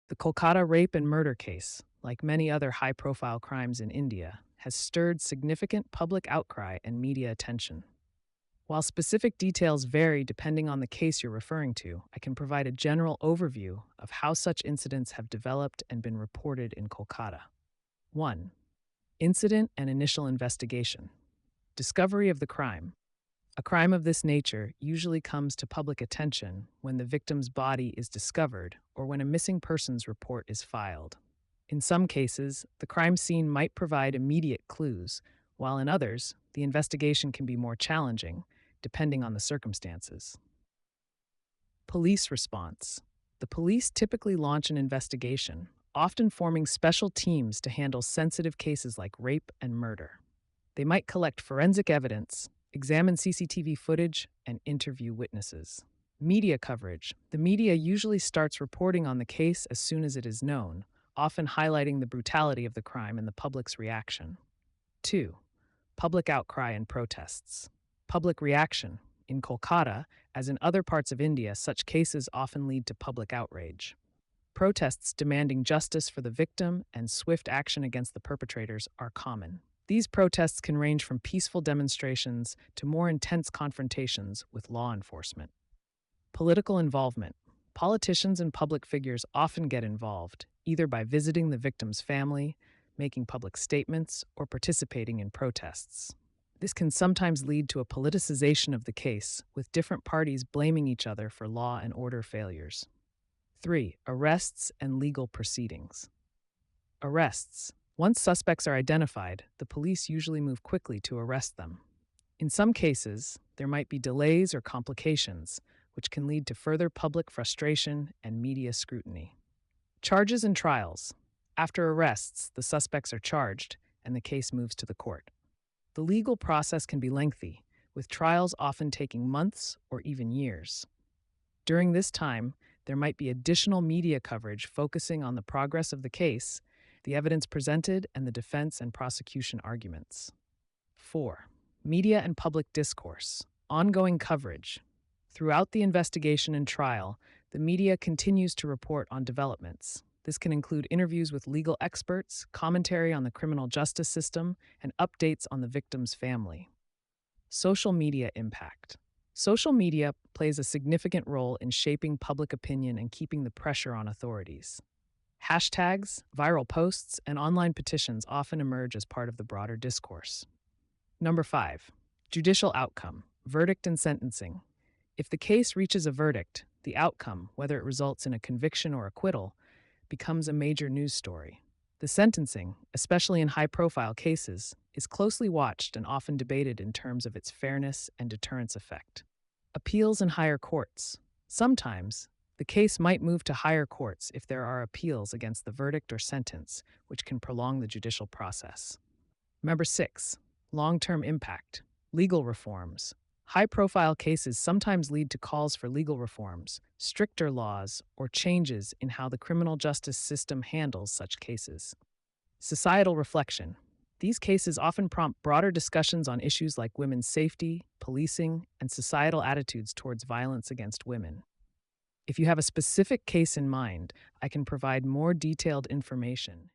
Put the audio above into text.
The Kolkata rape and murder case, like many other high profile crimes in India, has stirred significant public outcry and media attention. While specific details vary depending on the case you're referring to, I can provide a general overview of how such incidents have developed and been reported in Kolkata. 1. Incident and initial investigation. Discovery of the crime. A crime of this nature usually comes to public attention when the victim's body is discovered or when a missing persons report is filed. In some cases, the crime scene might provide immediate clues, while in others, the investigation can be more challenging, depending on the circumstances. Police response. The police typically launch an investigation, often forming special teams to handle sensitive cases like rape and murder. They might collect forensic evidence, examine CCTV footage, and interview witnesses. Media coverage. The media usually starts reporting on the case as soon as it is known, often highlighting the brutality of the crime and the public's reaction. 2. Public outcry and protests. Public reaction. In Kolkata, as in other parts of India, such cases often lead to public outrage. Protests demanding justice for the victim and swift action against the perpetrators are common. These protests can range from peaceful demonstrations to more intense confrontations with law enforcement. Political involvement. Politicians and public figures often get involved, either by visiting the victim's family, making public statements, or participating in protests. This can sometimes lead to a politicization of the case, with different parties blaming each other for law and order failures. 3. Arrests and legal proceedings. Arrests. Once suspects are identified, the police usually move quickly to arrest them. In some cases, there might be delays or complications, which can lead to further public frustration and media scrutiny. Charges and trials. After arrests, the suspects are charged, and the case moves to the court. The legal process can be lengthy, with trials often taking months or even years. During this time, there might be additional media coverage focusing on the progress of the case, the evidence presented, and the defense and prosecution arguments. 4. Media and public discourse. Ongoing coverage. Throughout the investigation and trial, the media continues to report on developments. This can include interviews with legal experts, commentary on the criminal justice system, and updates on the victim's family. Social media impact. Social media plays a significant role in shaping public opinion and keeping the pressure on authorities. Hashtags, viral posts, and online petitions often emerge as part of the broader discourse. 5. Judicial outcome, verdict and sentencing. If the case reaches a verdict, the outcome, whether it results in a conviction or acquittal, becomes a major news story. The sentencing, especially in high-profile cases, is closely watched and often debated in terms of its fairness and deterrence effect. Appeals in higher courts. Sometimes, the case might move to higher courts if there are appeals against the verdict or sentence, which can prolong the judicial process. 6. Long-term impact. Legal reforms. High-profile cases sometimes lead to calls for legal reforms, stricter laws, or changes in how the criminal justice system handles such cases. Societal reflection. These cases often prompt broader discussions on issues like women's safety, policing, and societal attitudes towards violence against women. If you have a specific case in mind, I can provide more detailed information.